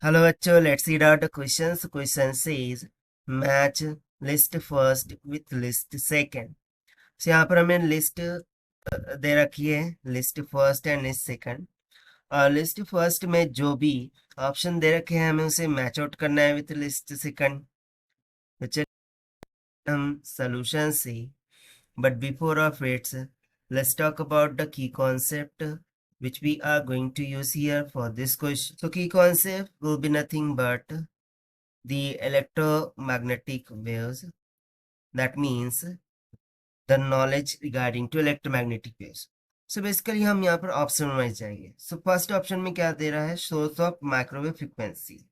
Hello bachcho, let's read out the questions. Question says match list first with list second. So यहाँ पर हमें list दे रखी है, list first and list second. और list first में जो भी ऑप्शन दे रखे हैं हमें उसे मैच आउट करना है विथ लिस्ट सेकंड। तो चलिए हम सॉल्यूशन से, but before of it, let's talk about the key concept which we are going to use here for this question. So key concept will be nothing but the electromagnetic waves. That means the knowledge regarding to electromagnetic waves. So basically हम यहाँ पर option wise जाएंगे। So first option में क्या दे रहा है, source of microwave frequency.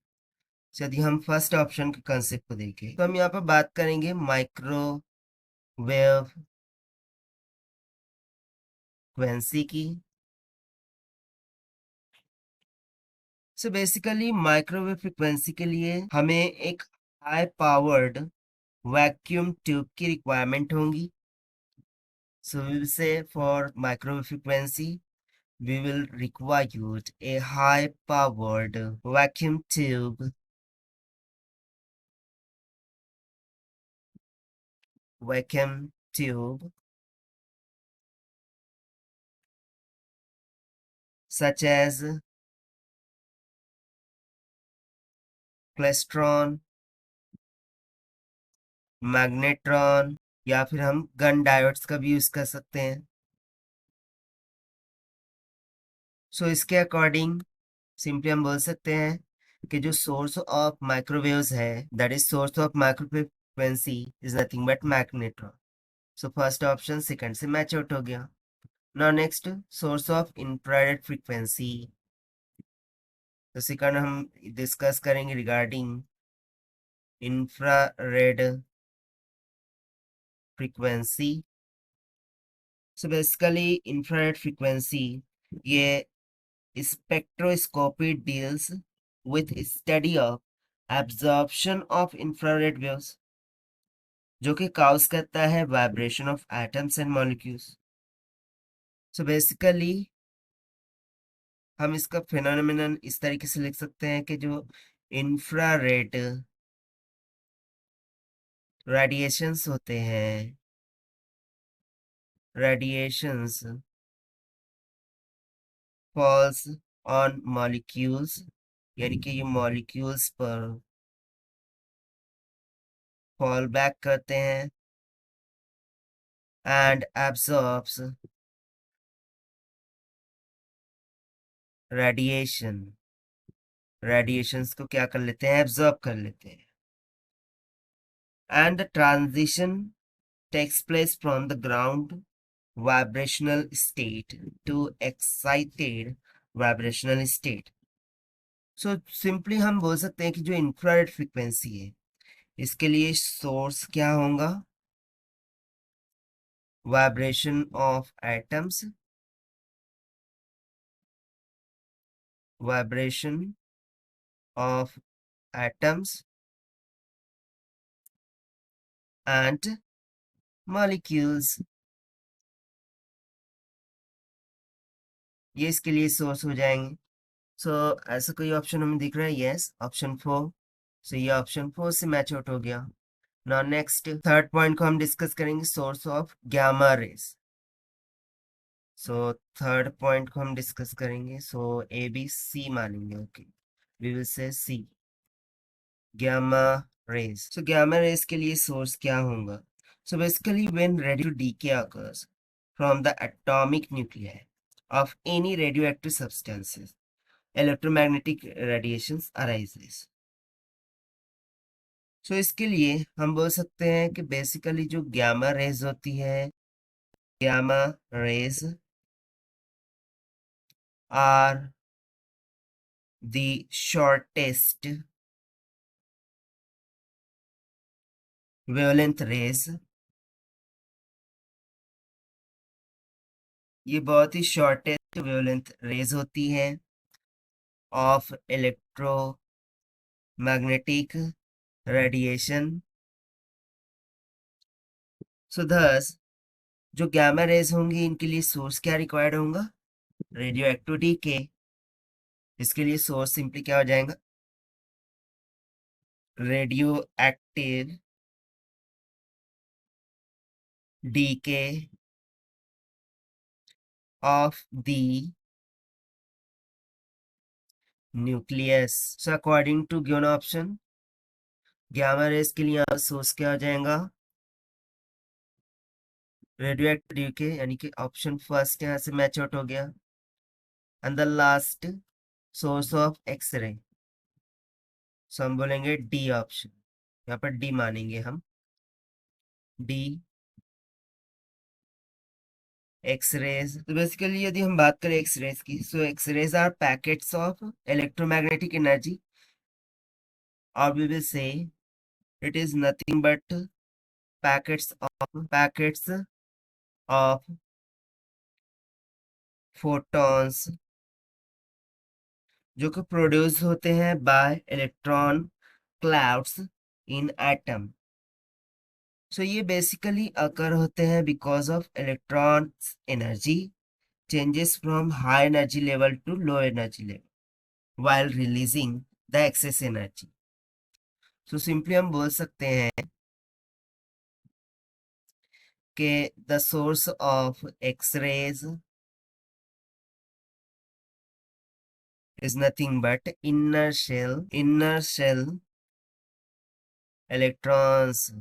यदि हम फर्स्ट ऑप्शन के कंसेप्ट को देखें तो हम यहाँ पर बात करेंगे माइक्रोवेव फ्रीक्वेंसी की। सो बेसिकली माइक्रोवेव फ्रीक्वेंसी के लिए हमें एक हाई पावर्ड वैक्यूम ट्यूब की रिक्वायरमेंट होगी। So we will say for microwave frequency we will require a high powered vacuum tube such as klystron, magnetron, या फिर हम गन डायोड्स का भी यूज कर सकते हैं। सो इसके अकॉर्डिंग सिंपली हम बोल सकते हैं कि जो सोर्स ऑफ माइक्रोवेव्स है, that is source of microwave frequency is nothing but magnetron. So first option second से मैच आउट हो गया। Now next, source of infrared frequency. तो सेकंड हम डिस्कस करेंगे regarding infrared frequency. So basically infrared frequency ये spectroscopy deals with study of absorption of infrared waves, जो कि cause करता है vibration of atoms and molecules. So basically हम इसका फिनोमेनन इस तरीके से लिख सकते हैं कि जो इंफ्रारेड रेडिएशंस होते हैं, रेडिएशंस फॉल्स ऑन मॉलिक्यूल्स, यानी कि ये मॉलिक्यूल्स पर फॉल बैक करते हैं एंड एब्जॉर्ब्स रेडिएशन, रेडिएशंस को क्या कर लेते हैं, एब्जॉर्ब कर लेते हैं। And the transition takes place from the ground vibrational state to excited vibrational state. So simply हम बोल सकते हैं कि जो इंफ्रारेड फ्रीक्वेंसी है इसके लिए सोर्स क्या होगा, vibration of atoms, vibration of atoms and molecules, ये इसके लिए सोर्स हो जाएंगे। सो ऐसा कोई ऑप्शन हमें दिख रहा है, यस ऑप्शन 4। सो ये ऑप्शन 4 से मैच आउट हो गया। नाउ नेक्स्ट थर्ड पॉइंट को हम डिस्कस करेंगे, source of gamma rays. So third point को हम डिस्कस करेंगे, सो ए बी सी मानेंगे, okay we will say see gamma rays. So gamma rays के लिए सोर्स क्या होगा, so basically when radio decay occurs from the atomic nuclei of any radioactive substances, electromagnetic radiations arises। सो इसके लिए हम बोल सकते हैं कि बेसिकली जो गामा रेज होती है, gamma rays are the shortest wavelength rays. ये बहुत ही शॉर्टेस्ट वेवलेंथ रेज होती है of electromagnetic radiation. So thus जो गामा रेज होंगी इनके लिए सोर्स क्या रिक्वायर्ड होगा, रेडियो एक्टिविटी के। इसके लिए सोर्स सिंपली क्या हो जाएगा, radioactive decay of the nucleus. So according to given option, gamma rays के लिए यहाँ सोर्स क्या आ जाएगा, रेडियोएक्टिव डीके, यानी कि ऑप्शन फर्स्ट यहाँ से मैच आउट हो गया, and the last source of x-ray, so हम बोलेंगे डी ऑप्शन, यहाँ पर डी मानेंगे हम, डी एक्सरेज। तो बेसिकली यदि हम बात करें एक्सरेज की, so x-rays are packets of electromagnetic energy, और we will say it is nothing but packets of photons जो कि प्रोड्यूस होते हैं by electron clouds in atom. So ये बेसिकली अकर होते हैं because of electrons energy changes from high energy level to low energy level while releasing the excess energy. So simply हम बोल सकते हैं कि the source of X-rays is nothing but inner shell electrons.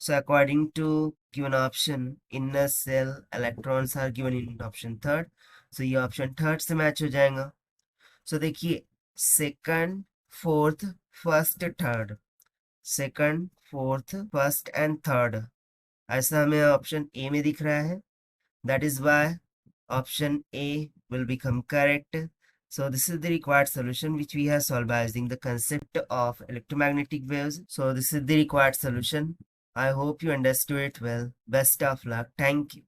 So according to given option, inner shell electrons are given in option third. So ये option third से match हो जाएगा। So देखिए second, fourth, first, third, second, fourth, first and third ऐसा हमें option A में दिख रहा है, that is why option A will become correct. So this is the required solution which we have solved by using the concept of electromagnetic waves. So this is the required solution. I hope you understood it well. Best of luck. Thank you.